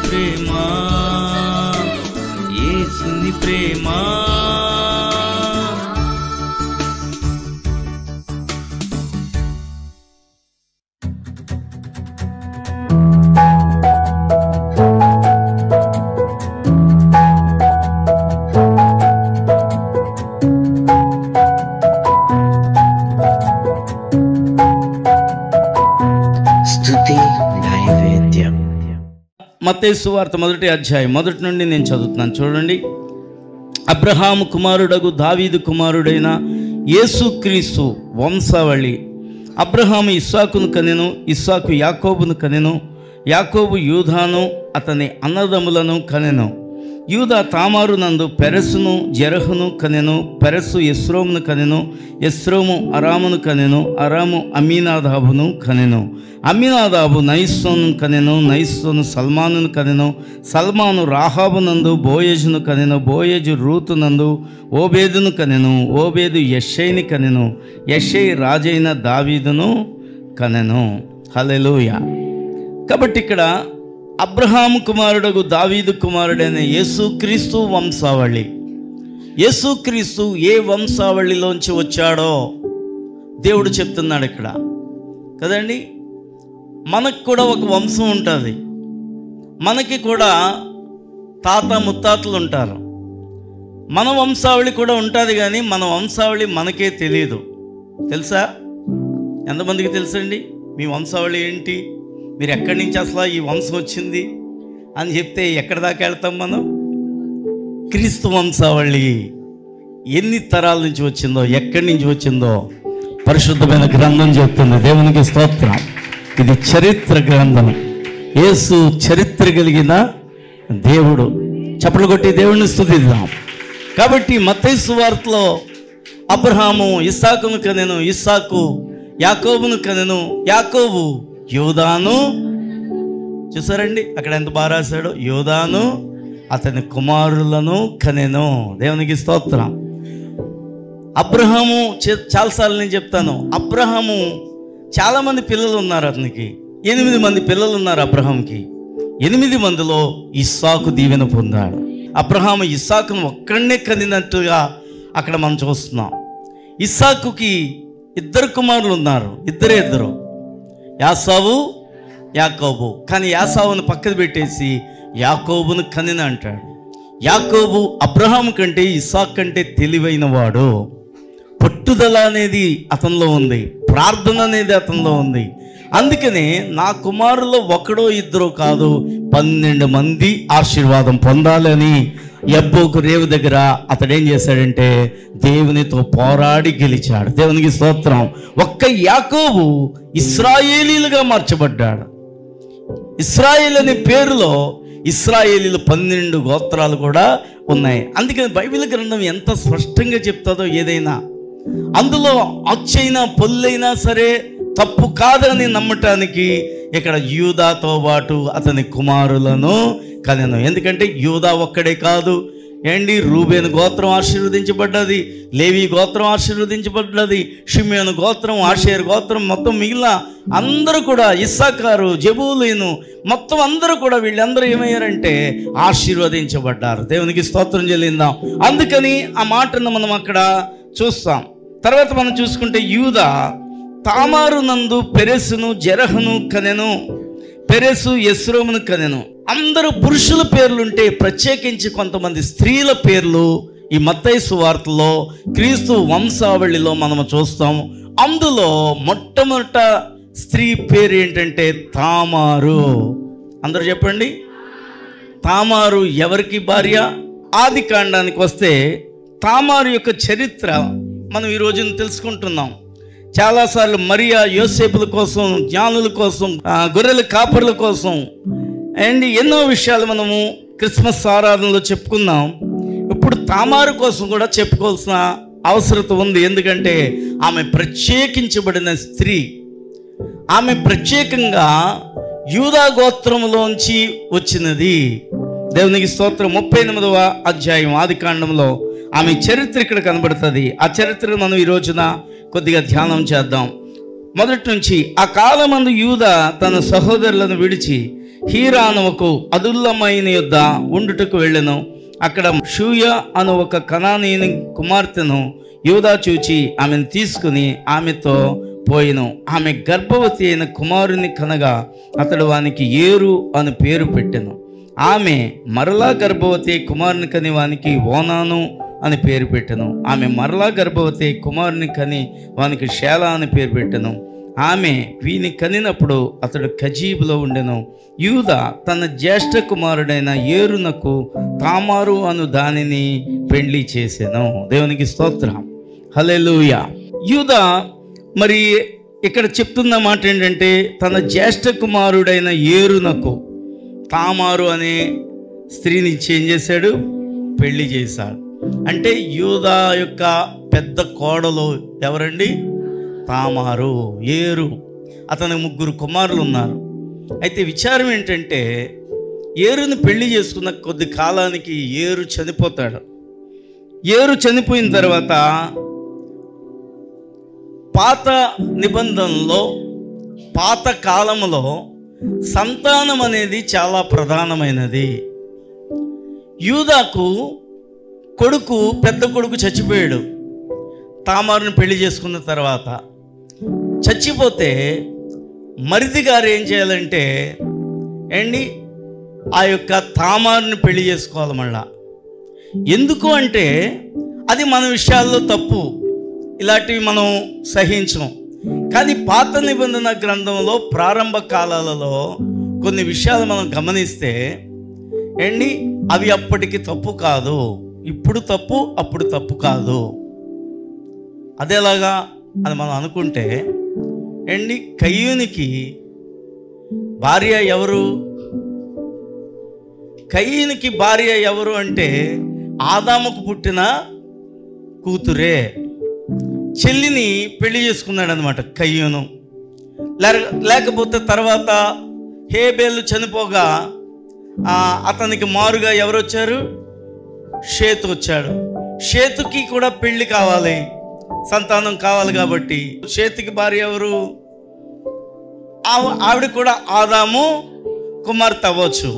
ప్రేమ, యేసుని ప్రేమ. మత్తయి సువార్త 1వ అధ్యాయం 1 నుండి నేను చదువుతున్నాను, చూడండి. అబ్రహాము కుమారుడగు దావీదు కుమారుడైన యేసుక్రీస్తు వంశావళి. అబ్రహాము ఇస్సాకును కనెను, ఇస్సాకు యాకోబును కనెను, యాకోబు యూదాను అతని అన్నదమ్ములను కనెను. యూదా తామారు నందు పెరెసును జెరహును కనెను, పెరెసు ఎస్రోమును కనెను, ఎస్రోము అరామును కనెను, అరాము అమ్మీనాదాబును కనెను, అమ్మీనాదాబు నయస్సోను కనెను, నయస్సోను సల్మానును కనెను, సల్మాను రాహాబు నందు బోయేజును కనెను, బోయేజు రూతు నందు ఓబేదును కనెను, ఓబేదు యెషైని కనెను, యెషై రాజైన దావీదును కనెను. హల్లెలూయా. కాబట్టి ఇక్కడ అబ్రహాము కుమారుడగు దావీదు కుమారుడైన యేసుక్రీస్తు వంశావళి. యేసుక్రీస్తు ఏ వంశావళిలోంచి వచ్చాడో దేవుడు చెప్తున్నాడు ఇక్కడ కదండి. మనకు కూడా ఒక వంశం ఉంటుంది, మనకి కూడా తాత ముత్తాతలు ఉంటారు, మన వంశావళి కూడా ఉంటుంది. కానీ మన వంశావళి మనకే తెలియదు. తెలుసా? ఎంతమందికి తెలుసండి మీ వంశావళి ఏంటి? మీరు ఎక్కడి నుంచి అసలు ఈ వంశం వచ్చింది అని చెప్తే ఎక్కడి దాకా వెళ్తాం మనం? క్రీస్తు వంశావళి ఎన్ని తరాల నుంచి వచ్చిందో, ఎక్కడి నుంచి వచ్చిందో పరిశుద్ధమైన గ్రంథం చెప్తుంది. దేవునికి స్తోత్రం. ఇది చరిత్ర గ్రంథం. యేసు చరిత్ర కలిగిన దేవుడు. చప్పట్లు కొట్టి దేవుడిని స్తుతిద్దాం. కాబట్టి మత్తయి సువార్తలో అబ్రహాము ఇస్సాకును కనెను, ఇస్సాకు యాకోబును కనెను, యాకోబు యూదాను. చూసారండి అక్కడ ఎంత బాగా రాశాడో, యూదాను అతని కుమారులను కనెను. దేవునికి స్తోత్రం. అబ్రహాము చాలాసార్లు నేను చెప్తాను, అబ్రహాము చాలామంది పిల్లలు ఉన్నారు. అతనికి 8 మంది పిల్లలు ఉన్నారు అబ్రహాంకి. 8 మందిలో ఇస్సాకు దీవెన పొందాడు. అబ్రహాము ఇస్సాకును ఒక్కడనే కనినట్టుగా అక్కడ మనం చూస్తున్నాం. ఇస్సాకుకి 2 కుమారులు ఉన్నారు, ఇద్దరు యాసావు యాకోబు. కానీ యాసావును పక్కన పెట్టేసి యాకోబును కనిన అంటాడు. యాకోబు అబ్రహాము కంటే ఇస్సాకు కంటే తెలివైన వాడు. పట్టుదల అనేది అతనిలో ఉంది, ప్రార్థన అనేది అతనిలో ఉంది. అందుకనే నా కుమారుల్లో 1 2 కాదు 12 మంది ఆశీర్వాదం పొందాలని యబ్బోకు రేవు దగ్గర అతడేం చేశాడంటే దేవునితో పోరాడి గెలిచాడు. దేవునికి స్తోత్రం. ఒక్క యాకోబు ఇశ్రాయేలీలుగా మార్చబడ్డాడు. ఇశ్రాయేల్ అనే పేరులో ఇశ్రాయేలీలు 12 గోత్రాలు కూడా ఉన్నాయి. అందుకని బైబిల్ గ్రంథం ఎంత స్పష్టంగా చెప్తుందో ఏదైనా అందులో అచ్చైనా పొల్లైనా సరే తప్పు కాదని నమ్మటానికి ఇక్కడ యూదాతో పాటు అతని కుమారులను కనెను. ఎందుకంటే యూదా ఒక్కడే కాదు ఏంటి, రూబేను గోత్రం ఆశీర్వదించబడ్డది, లేవి గోత్రం ఆశీర్వదించబడ్డది, షిమ్యోను గోత్రం, ఆషేరు గోత్రం, మొత్తం మిగిలిన అందరూ కూడా, ఇస్సాకారు, జెబూలూను, మొత్తం అందరూ కూడా వీళ్ళందరూ ఏమయ్యారంటే ఆశీర్వదించబడ్డారు. దేవునికి స్తోత్రం చెల్లిందాం. అందుకని ఆ మాటను మనం అక్కడ చూస్తాం. తర్వాత మనం చూసుకుంటే యూదా తామారు నందు పెరెసును జెరహును కనెను, పెరెసు ఎస్రోమును కనెను. అందరూ పురుషుల పేర్లుంటే ప్రత్యేకించి కొంతమంది స్త్రీల పేర్లు ఈ మత్తయి సువార్తలో క్రీస్తు వంశావళిలో మనము చూస్తాం. అందులో మొట్టమొదట స్త్రీ పేరు ఏంటంటే తామారు. అందరూ చెప్పండి, తామారు ఎవరికి భార్య? ఆది కాండానికి వస్తే తామారు యొక్క చరిత్ర మనం ఈ రోజున తెలుసుకుంటున్నాం. చాలాసార్లు మరియా యోసేపుల కోసం, జ్ఞానుల కోసం, గొర్రెల కాపరుల కోసం అండ్ ఎన్నో విషయాలు మనము క్రిస్మస్ ఆరాధనలో చెప్పుకున్నాం. ఇప్పుడు తామారు కోసం కూడా చెప్పుకోవాల్సిన అవసరత ఉంది. ఎందుకంటే ఆమె ప్రత్యేకించబడిన స్త్రీ. ఆమె ప్రత్యేకంగా యూదా గోత్రంలోంచి వచ్చినది. దేవునికి స్తోత్రం. 38వ అధ్యాయం ఆది కాండంలో ఆమె చరిత్ర ఇక్కడ కనబడుతుంది. ఆ చరిత్రను మనం ఈ రోజున కొద్దిగా ధ్యానం చేద్దాం. మొదటి నుంచి, ఆ కాలమందు యూదా తన సహోదరులను విడిచి హీరానువకు అదుల్లమైన యొద్ద ఉండుటకు వెళ్ళెను. అక్కడ షూయ అను ఒక కనానీయుని కుమార్తెను యూదా చూచి ఆమెను తీసుకుని ఆమెతో పోయిను. ఆమె గర్భవతి అయిన కుమారుని కనగా అతడు వానికి ఏరు అని పేరు పెట్టెను. ఆమె మరలా గర్భవతి కుమారుని కని వానికి ఓనాను అని పేరు పెట్టెను. ఆమె మరలా గర్భవతి కుమారుని కని వానికి షేలా అని పేరు పెట్టెను. ఆమె వీని కనినప్పుడు అతడు కజీబులో ఉండెను. యూదా తన జ్యేష్ఠ కుమారుడైన ఏరునకు తామారు అను దానిని పెళ్లి చేసెను. దేవునికి స్తోత్రం, హల్లెలూయా. యూదా మరి ఇక్కడ చెప్తున్న మాట ఏంటంటే, తన జ్యేష్ఠ కుమారుడైన ఏరునకు తామారు అనే స్త్రీని ఏం చేశాడు? పెళ్లి చేశాడు. అంటే యూదా యొక్క పెద్ద కోడలు ఎవరండి? తామారు. ఏరు అతని 3 కుమారులు ఉన్నారు. అయితే విచారం ఏంటంటే, ఏరుని పెళ్లి చేసుకున్న కొద్ది కాలానికి ఏరు చనిపోతాడు. ఏరు చనిపోయిన తర్వాత పాత నిబంధనలో, పాత కాలంలో సంతానం అనేది చాలా ప్రధానమైనది. యూదాకు కొడుకు, పెద్ద కొడుకు చచ్చిపోయాడు. తామారుని పెళ్లి చేసుకున్న తర్వాత చచ్చిపోతే మరిది గారు ఏం చేయాలంటే ఆ యొక్క తామారుని పెళ్లి చేసుకోవాలి మళ్ళా. ఎందుకు అంటే అది మన విషయాల్లో తప్పు, ఇలాంటివి మనం సహించం. కానీ పాత నిబంధన గ్రంథంలో ప్రారంభ కాలాలలో కొన్ని విషయాలు మనం గమనిస్తే అవి అప్పటికి తప్పు కాదు. ఇప్పుడు తప్పు, అప్పుడు తప్పు కాదు. అదేలాగా అది మనం అనుకుంటే కయ్యూనికి భార్య ఎవరు? కయ్యూనికి భార్య ఎవరు అంటే ఆదాముకు పుట్టిన కూతురే. చెల్లిని పెళ్లి చేసుకున్నాడు అనమాట కయ్యూను. లేకపోతే తర్వాత హేబేలు చనిపోగా అతనికి మారుగా ఎవరు వచ్చారు? షేతు వచ్చాడు. షేతుకి కూడా పెళ్లి కావాలి, సంతానం కావాలి. కాబట్టి షేతుకి భార్య ఎవరు? ఆవిడ కూడా ఆదాము కుమార్తె అవ్వచ్చు.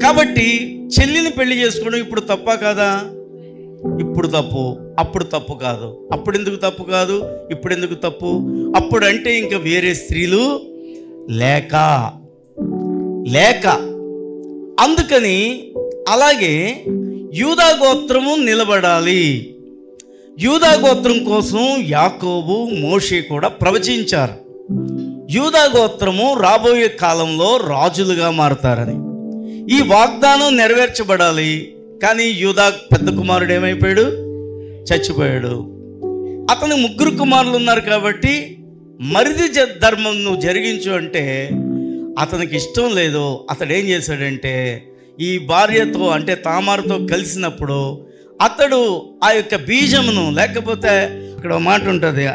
కాబట్టి చెల్లిని పెళ్లి చేసుకోవడం ఇప్పుడు తప్ప కాదా? ఇప్పుడు తప్పు, అప్పుడు తప్పు కాదు. అప్పుడు ఎందుకు తప్పు కాదు, ఇప్పుడు ఎందుకు తప్పు? అప్పుడు అంటే ఇంకా వేరే స్త్రీలు లేక అందుకని అలాగే యూదా గోత్రము నిలబడాలి. యూదా గోత్రం కోసం యాకోబు, మోషే కూడా ప్రవచించారు. యూదా గోత్రము రాబోయే కాలంలో రాజులుగా మారుతారని. ఈ వాగ్దానం నెరవేర్చబడాలి. కానీ యూదా పెద్ద కుమారుడు ఏమైపోయాడు? చచ్చిపోయాడు. అతని 3 కుమారులు ఉన్నారు కాబట్టి మరిది ధర్మం నువ్వు జరిగించు అంటే అతనికి ఇష్టం లేదు. అతడు ఏం చేశాడంటే ఈ భార్యతో అంటే తామారుతో కలిసినప్పుడు అతడు ఆ యొక్క బీజమును, లేకపోతే ఇక్కడ మాట ఉంటుంది,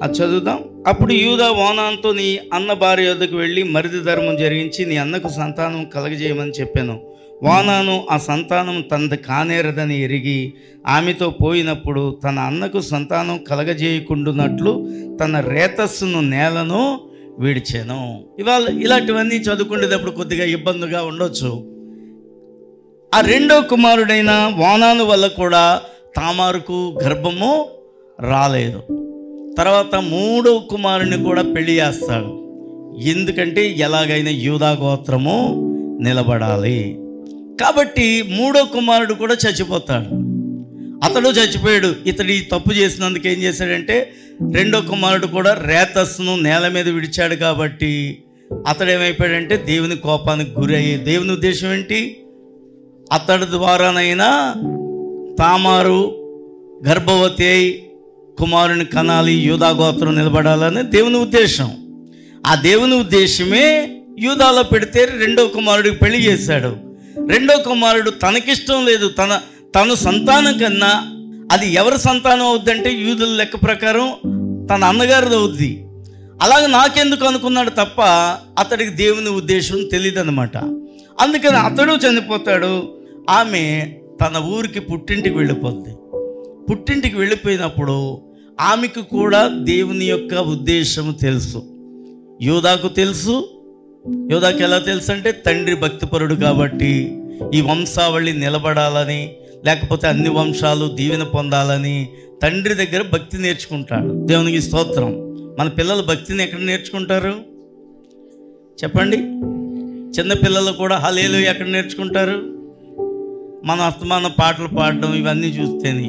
అది చదువుదాం. అప్పుడు యూదా ఓనానుతో నీ అన్న భార్య వద్దకు వెళ్ళి మరిది ధర్మం జరిగించి నీ అన్నకు సంతానం కలగజేయమని చెప్పాను. ఓనాను ఆ సంతానం తనది కానేరదని ఎరిగి ఆమెతో పోయినప్పుడు తన అన్నకు సంతానం కలగజేయకుండునట్లు తన రేతస్సును నేలను విడిచాను. ఇలాంటివన్నీ చదువుకునేటప్పుడు కొద్దిగా ఇబ్బందిగా ఉండొచ్చు. ఆ 2వ కుమారుడైన ఓనాను వల్ల కూడా తామారుకు గర్భము రాలేదు. తర్వాత 3వ కుమారుని కూడా పెళ్లి చేస్తాడు. ఎందుకంటే ఎలాగైనా యూదా గోత్రము నిలబడాలి. కాబట్టి 3వ కుమారుడు కూడా చచ్చిపోతాడు. అతడు చచ్చిపోయాడు. ఇతడు ఈ తప్పు చేసినందుకు ఏం చేశాడంటే 2వ కుమారుడు కూడా రేతస్సును నేల మీద విడిచాడు. కాబట్టి అతడు ఏమైపోయాడంటే దేవుని కోపానికి గురయ్యి, దేవుని ఉద్దేశం ఏంటి? అతడి ద్వారానైనా తామారు గర్భవతి అయి కుమారుని కనాలి, యూదా గోత్రం నిలబడాలని దేవుని ఉద్దేశం. ఆ దేవుని ఉద్దేశమే యూదాలో పెడితే 2వ కుమారుడికి పెళ్లి చేశాడు. 2వ కుమారుడు తనకిష్టం లేదు, తన సంతానం కన్నా అది ఎవరి సంతానం అవుద్దంటే యూదుల లెక్క ప్రకారం తన అన్నగారిది అవుద్ది. అలాగే నాకెందుకు అనుకున్నాడు తప్ప అతడికి దేవుని ఉద్దేశం తెలియదు అనమాట. అందుకని అతడు చనిపోతాడు. ఆమె తన ఊరికి పుట్టింటికి వెళ్ళిపోద్ది. పుట్టింటికి వెళ్ళిపోయినప్పుడు ఆమెకు కూడా దేవుని యొక్క ఉద్దేశము తెలుసు. యూదాకు తెలుసు. యూదాకు ఎలా తెలుసు అంటే తండ్రి భక్తిపరుడు కాబట్టి ఈ వంశావళి నిలబడాలని, లేకపోతే అన్ని వంశాలు దీవెన పొందాలని తండ్రి దగ్గర భక్తి నేర్చుకుంటాడు. దేవునికి స్తోత్రం. మన పిల్లలు భక్తిని ఎక్కడ నేర్చుకుంటారు చెప్పండి? చిన్నపిల్లలు కూడా హల్లెలూయా ఎక్కడ నేర్చుకుంటారు? మన అస్తమాన పాటలు పాడడం ఇవన్నీ చూస్తేనే.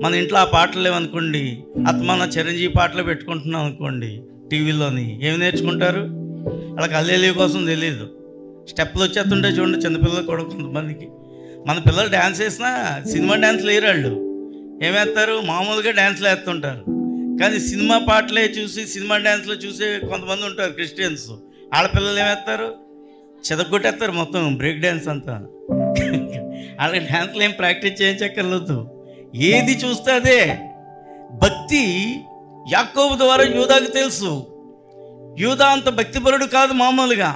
మన ఇంట్లో ఆ పాటలు లేవనుకోండి, అస్తమాన చిరంజీవి పాటలు పెట్టుకుంటున్నాం అనుకోండి టీవీలోని, ఏమి నేర్చుకుంటారు? వాళ్ళకి హల్లెలూయా కోసం తెలియదు. స్టెప్పులు వచ్చేస్తుంటే చూడండి చిన్నపిల్లలు కూడా కొంతమందికి. మన పిల్లలు డ్యాన్స్ వేసినా సినిమా డ్యాన్స్లు వేయరు. వాళ్ళు ఏమేస్తారు? మామూలుగా డ్యాన్స్లు వేస్తుంటారు. కానీ సినిమా పాటలే చూసి సినిమా డ్యాన్స్లో చూసే కొంతమంది ఉంటారు క్రిస్టియన్స్. ఆడపిల్లలు ఏమేస్తారు? చెదగొట్టేస్తారు మొత్తం బ్రేక్ డ్యాన్స్ అంతా. వాళ్ళకి డ్యాన్స్లు ఏం ప్రాక్టీస్ చేయించక్కర్లేదు. ఏది చూస్తే అదే. భక్తి యాకోబు ద్వారా యూదాకు తెలుసు. యూదా అంత భక్తిపరుడు కాదు మామూలుగా,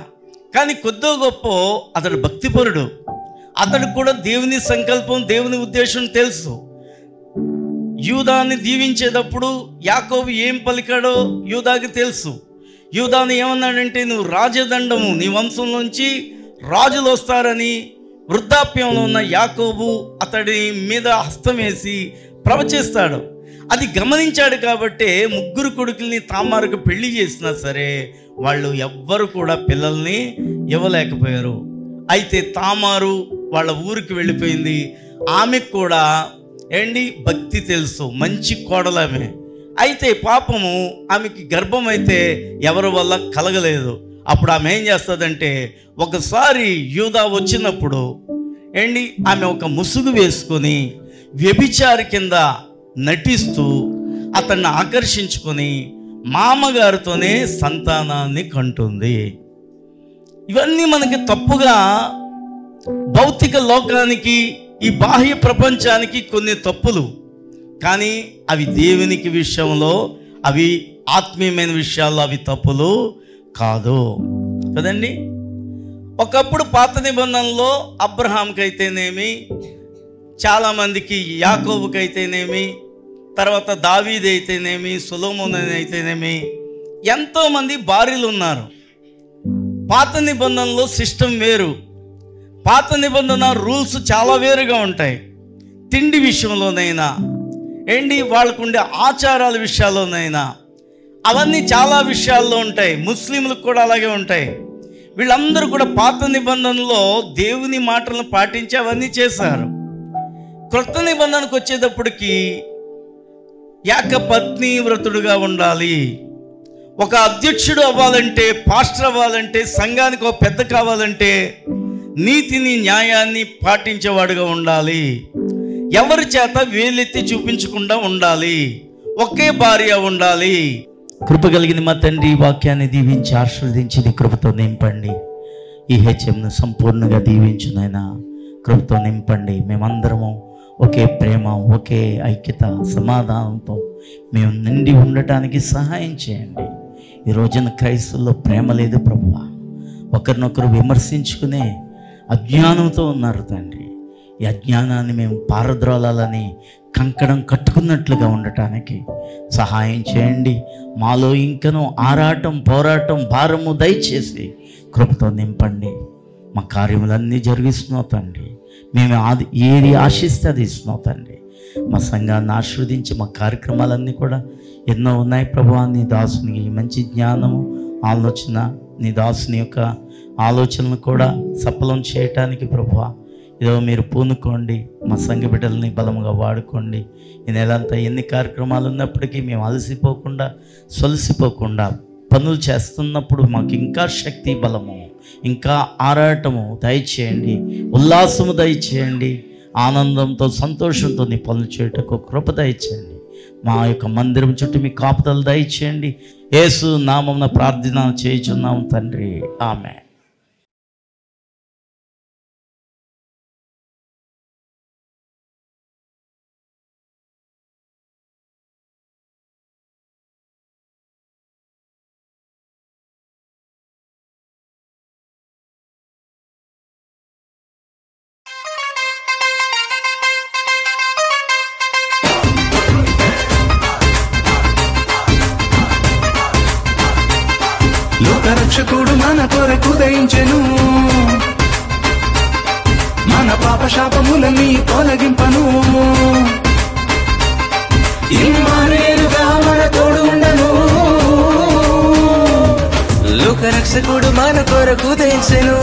కానీ కొద్దో గొప్ప అతడు భక్తిపరుడు. అతడు కూడా దేవుని సంకల్పం, దేవుని ఉద్దేశం తెలుసు. యూదాని దీవించేటప్పుడు యాకోబు ఏం పలికాడో యూదాకి తెలుసు. యూదాను ఏమన్నాడంటే, నువ్వు రాజదండము, నీ వంశం నుంచి రాజులు వస్తారని. వృద్ధాప్యంలో ఉన్న యాకోబు అతడి మీద హస్తం వేసి ప్రవచిస్తాడు. అది గమనించాడు కాబట్టి ముగ్గురు కొడుకుల్ని తామారుకు పెళ్లి చేసినా సరే వాళ్ళు ఎవ్వరు కూడా పిల్లల్ని ఇవ్వలేకపోయారు. అయితే తామారు వాళ్ళ ఊరికి వెళ్ళిపోయింది. ఆమెకు కూడా భక్తి తెలుసు, మంచి కోడలామె. అయితే పాపము ఆమెకి గర్భం అయితే ఎవరి వల్ల కలగలేదు. అప్పుడు ఆమె ఏం చేస్తుందంటే, ఒకసారి యూదా వచ్చినప్పుడు ఆమె ఒక ముసుగు వేసుకొని వ్యభిచారి కింద నటిస్తూ అతన్ని ఆకర్షించుకొని మామగారితోనే సంతానాన్ని కంటుంది. ఇవన్నీ మనకి తప్పుగా, భౌతిక లోకానికి, ఈ బాహ్య ప్రపంచానికి కొన్ని తప్పులు, కానీ అవి దేవునికి విషయంలో, అవి ఆత్మీయమైన విషయాల్లో అవి తప్పులు కాదు కదండి. ఒకప్పుడు పాత నిబంధనలో అబ్రహాంకి అయితేనేమి, చాలామందికి యాకోబుకి అయితేనేమి, తర్వాత దావీదు అయితేనేమి, సొలొమోను అయితేనేమి, ఎంతోమంది భార్యలు ఉన్నారు. పాత నిబంధనలో సిస్టమ్ వేరు. పాత నిబంధన రూల్స్ చాలా వేరుగా ఉంటాయి. తిండి విషయంలోనైనా వాళ్ళకుండే ఆచారాల విషయాల్లోనైనా అవన్నీ చాలా విషయాల్లో ఉంటాయి. ముస్లింలకు కూడా అలాగే ఉంటాయి. వీళ్ళందరూ కూడా పాత నిబంధనలో దేవుని మాటలను పాటించి అవన్నీ చేశారు. క్రొత్త నిబంధనకు వచ్చేటప్పటికి ఏకపత్ని వ్రతుడుగా ఉండాలి. ఒక అధ్యక్షుడు అవ్వాలంటే, పాస్టర్ అవ్వాలంటే, సంఘానికి ఒక పెద్ద కావాలంటే నీతిని, న్యాయాన్ని పాటించేవాడుగా ఉండాలి. ఎవరి చేత వేలెత్తి చూపించకుండా ఉండాలి. ఒకే భార్య ఉండాలి. కృప కలిగిన మా తండ్రి, వాక్యాన్ని దీవించి ఆశీర్వదించి నీ కృపతో నింపండి. ఈ హెచ్ఎంను సంపూర్ణంగా దీవించు నాయనా. కృపతో నింపండి. మేమందరము ఒకే ప్రేమ, ఒకే ఐక్యత, సమాధానంతో మేము నిండి ఉండటానికి సహాయం చేయండి. ఈ రోజున క్రైస్తవుల్లో ప్రేమ లేదు ప్రభువా. ఒకరినొకరు విమర్శించుకునే అజ్ఞానంతో ఉన్నారు తండ్రి. ఈ అజ్ఞానాన్ని మేము పారద్రోలాలని కంకణం కట్టుకున్నట్లుగా ఉండటానికి సహాయం చేయండి. మాలో ఇంకనూ ఆరాటం, పోరాటం, భారము దయచేసి కృపతో నింపండి. మా కార్యములన్నీ జరిగిస్తున్నావు తండ్రి. మేము ఏది ఆశిస్తే అది ఇస్తున్నావు తండ్రి. మా సంఘాన్ని ఆశీర్వదించి మా కార్యక్రమాలన్నీ కూడా ఎన్నో ఉన్నాయి ప్రభువా. నీ దాసునికి మంచి జ్ఞానము, ఆలోచన, నీ దాసుని యొక్క ఆలోచనలు కూడా సఫలం చేయటానికి ప్రభువా ఏదో మీరు పూనుకోండి. మా సంఘ బిడ్డలని బలముగా వాడుకోండి. ఈ నెలంతా ఎన్ని కార్యక్రమాలు ఉన్నప్పటికీ మేము అలసిపోకుండా, సొలసిపోకుండా పనులు చేస్తున్నప్పుడు మాకు ఇంకా శక్తి, బలము, ఇంకా ఆరాటము దయచేయండి. ఉల్లాసము దయచేయండి. ఆనందంతో, సంతోషంతో నీ పనులు చేయటకు కృప దయచేయండి. మా యొక్క మందిరం చుట్టూ మీ కాపుదలు దయచేయండి. యేసు నామమున ప్రార్థన చేయుచున్నాము తండ్రి. ఆమేన్. లోకరక్షకుడు మన కొరకు దయించెను, మన పాప శాపములని తొలగింపను. ఇమ్మానుయేలుగా మన తోడు ఉండను. లోకరక్షకుడు మన కొరకు దయించెను,